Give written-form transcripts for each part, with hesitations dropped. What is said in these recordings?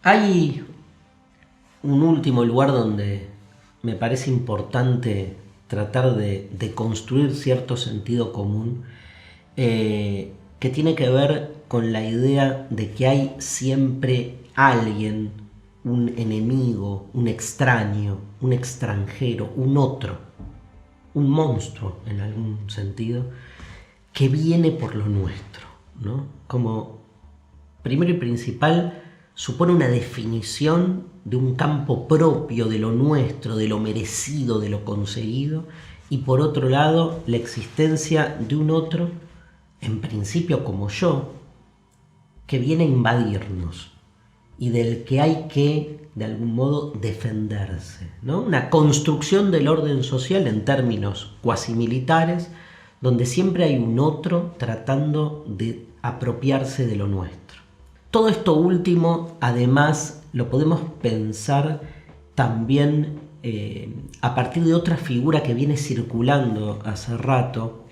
Hay un último lugar donde me parece importante tratar de construir cierto sentido común que tiene que ver con la idea de que hay siempre alguien, un enemigo, un extraño, un extranjero, un otro, un monstruo en algún sentido, que viene por lo nuestro, ¿no? Como primero y principal supone una definición de un campo propio de lo nuestro, de lo merecido, de lo conseguido, y por otro lado la existencia de un otro, en principio como yo, que viene a invadirnos y del que hay que, de algún modo, defenderse, ¿no? Una construcción del orden social en términos cuasimilitares, donde siempre hay un otro tratando de apropiarse de lo nuestro. Todo esto último, además, lo podemos pensar también a partir de otra figura que viene circulando hace rato,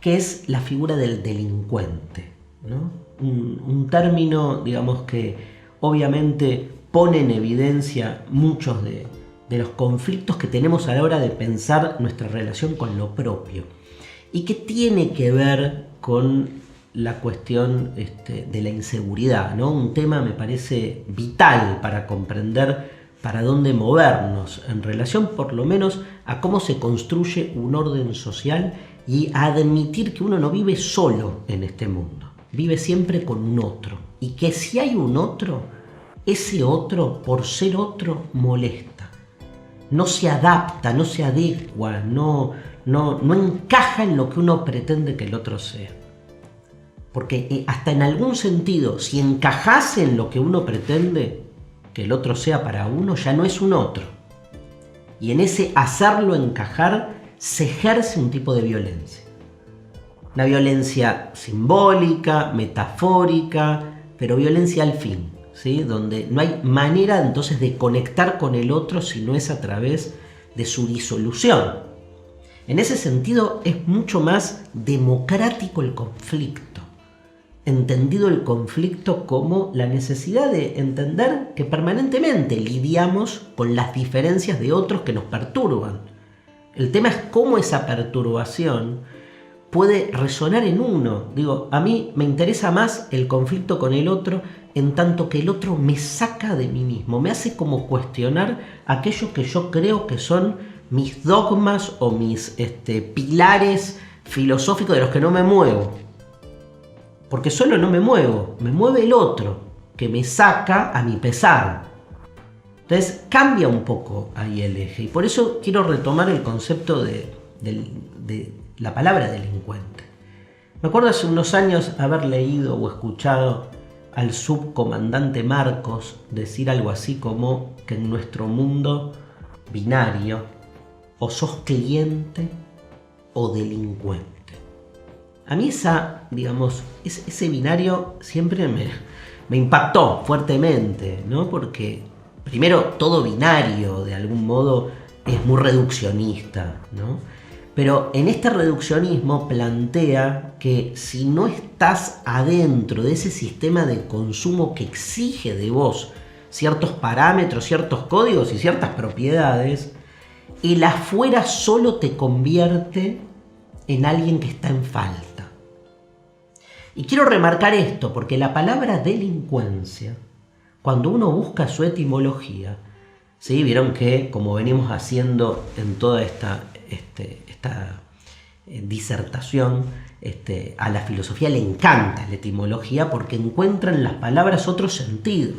que es la figura del delincuente, ¿no? Un término, digamos, que obviamente pone en evidencia muchos de los conflictos que tenemos a la hora de pensar nuestra relación con lo propio y que tiene que ver con la cuestión de la inseguridad, ¿no? Un tema me parece vital para comprender para dónde movernos en relación por lo menos a cómo se construye un orden social y a admitir que uno no vive solo en este mundo, vive siempre con un otro y que si hay un otro, ese otro por ser otro molesta, no se adapta, no se adecua, no encaja en lo que uno pretende que el otro sea. Porque hasta en algún sentido, si encajase en lo que uno pretende que el otro sea para uno, ya no es un otro. Y en ese hacerlo encajar se ejerce un tipo de violencia. Una violencia simbólica, metafórica, pero violencia al fin, ¿sí? Donde no hay manera entonces de conectar con el otro si no es a través de su disolución. En ese sentido es mucho más democrático el conflicto. Entendido el conflicto como la necesidad de entender que permanentemente lidiamos con las diferencias de otros que nos perturban. El tema es cómo esa perturbación puede resonar en uno. Digo, a mí me interesa más el conflicto con el otro en tanto que el otro me saca de mí mismo, me hace como cuestionar aquello que yo creo que son mis dogmas o mis pilares filosóficos de los que no me muevo. Porque solo no me muevo, me mueve el otro, que me saca a mi pesar. Entonces cambia un poco ahí el eje. Y por eso quiero retomar el concepto de la palabra delincuente. Me acuerdo hace unos años haber leído o escuchado al subcomandante Marcos decir algo así como que en nuestro mundo binario o sos cliente o delincuente. A mí ese binario siempre me impactó fuertemente, ¿no? Porque primero todo binario de algún modo es muy reduccionista, ¿no? Pero en este reduccionismo plantea que si no estás adentro de ese sistema de consumo que exige de vos ciertos parámetros, ciertos códigos y ciertas propiedades, el afuera solo te convierte en alguien que está en falta. Y quiero remarcar esto porque la palabra delincuencia, cuando uno busca su etimología, ¿sí? Vieron que como venimos haciendo en toda esta disertación, a la filosofía le encanta la etimología porque encuentra en las palabras otros sentidos.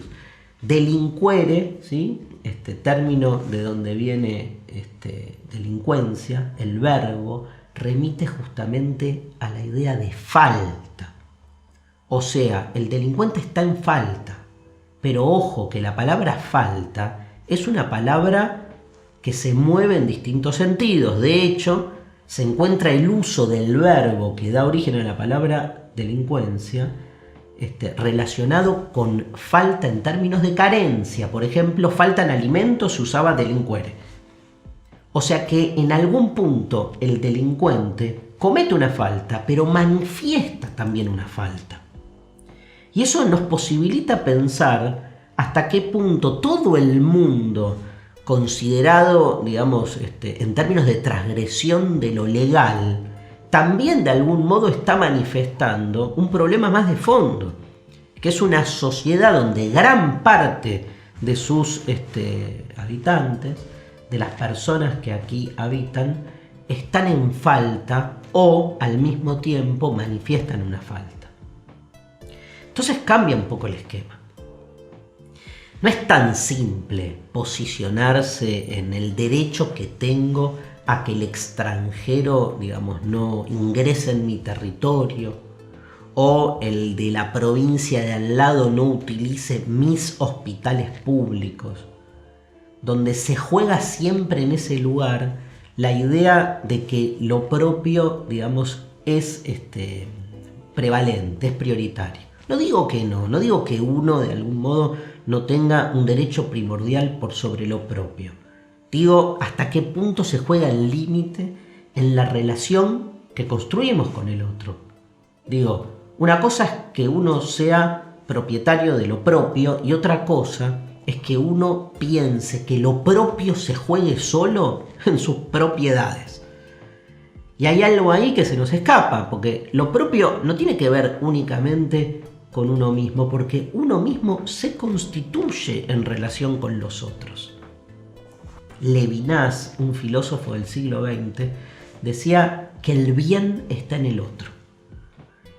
Delinquere, ¿sí? Término de donde viene delincuencia, el verbo, remite justamente a la idea de falta. O sea, el delincuente está en falta. Pero ojo que la palabra falta es una palabra que se mueve en distintos sentidos. De hecho, se encuentra el uso del verbo que da origen a la palabra delincuencia relacionado con falta en términos de carencia. Por ejemplo, faltan alimentos, se usaba delinquere. O sea que en algún punto el delincuente comete una falta, pero manifiesta también una falta. Y eso nos posibilita pensar hasta qué punto todo el mundo considerado, digamos, en términos de transgresión de lo legal, también de algún modo está manifestando un problema más de fondo, que es una sociedad donde gran parte de sus habitantes, de las personas que aquí habitan, están en falta o al mismo tiempo manifiestan una falta. Entonces cambia un poco el esquema. No es tan simple posicionarse en el derecho que tengo a que el extranjero, digamos, no ingrese en mi territorio, o el de la provincia de al lado no utilice mis hospitales públicos, donde se juega siempre en ese lugar la idea de que lo propio, digamos, es prevalente, es prioritario. No digo que no digo que uno de algún modo no tenga un derecho primordial por sobre lo propio. Digo hasta qué punto se juega el límite en la relación que construimos con el otro. Digo, una cosa es que uno sea propietario de lo propio y otra cosa es que uno piense que lo propio se juegue solo en sus propiedades. Y hay algo ahí que se nos escapa, porque lo propio no tiene que ver únicamente con uno mismo, porque uno mismo se constituye en relación con los otros. Levinas, un filósofo del siglo XX, decía que el bien está en el otro.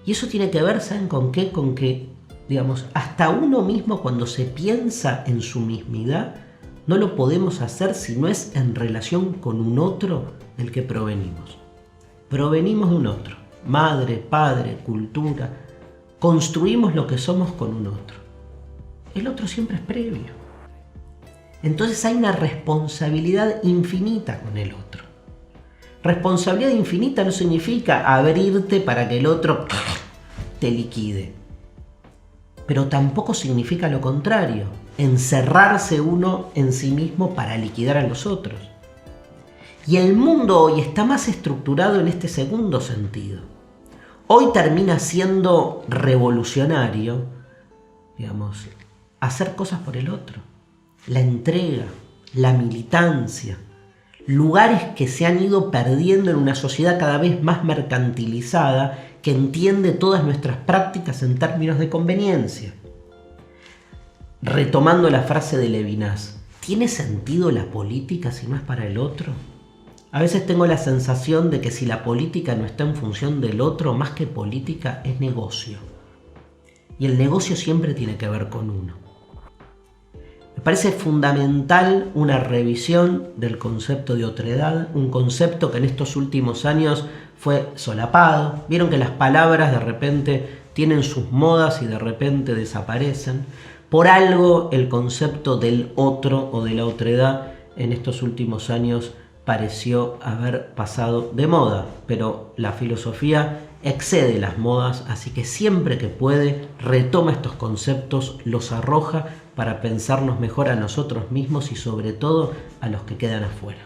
Y eso tiene que ver, ¿saben con qué? Con que, digamos, hasta uno mismo cuando se piensa en su mismidad, no lo podemos hacer si no es en relación con un otro del que provenimos. Provenimos de un otro, madre, padre, cultura, construimos lo que somos con un otro. El otro siempre es previo. Entonces hay una responsabilidad infinita con el otro. Responsabilidad infinita no significa abrirte para que el otro te liquide. Pero tampoco significa lo contrario, encerrarse uno en sí mismo para liquidar a los otros. Y el mundo hoy está más estructurado en este segundo sentido. Hoy termina siendo revolucionario, digamos, hacer cosas por el otro. La entrega, la militancia, lugares que se han ido perdiendo en una sociedad cada vez más mercantilizada que entiende todas nuestras prácticas en términos de conveniencia. Retomando la frase de Levinas, ¿tiene sentido la política si no es para el otro? A veces tengo la sensación de que si la política no está en función del otro, más que política es negocio. Y el negocio siempre tiene que ver con uno. Me parece fundamental una revisión del concepto de otredad, un concepto que en estos últimos años fue solapado. Vieron que las palabras de repente tienen sus modas y de repente desaparecen. Por algo el concepto del otro o de la otredad en estos últimos años pareció haber pasado de moda, pero la filosofía excede las modas, así que siempre que puede retoma estos conceptos, los arroja para pensarnos mejor a nosotros mismos y sobre todo a los que quedan afuera.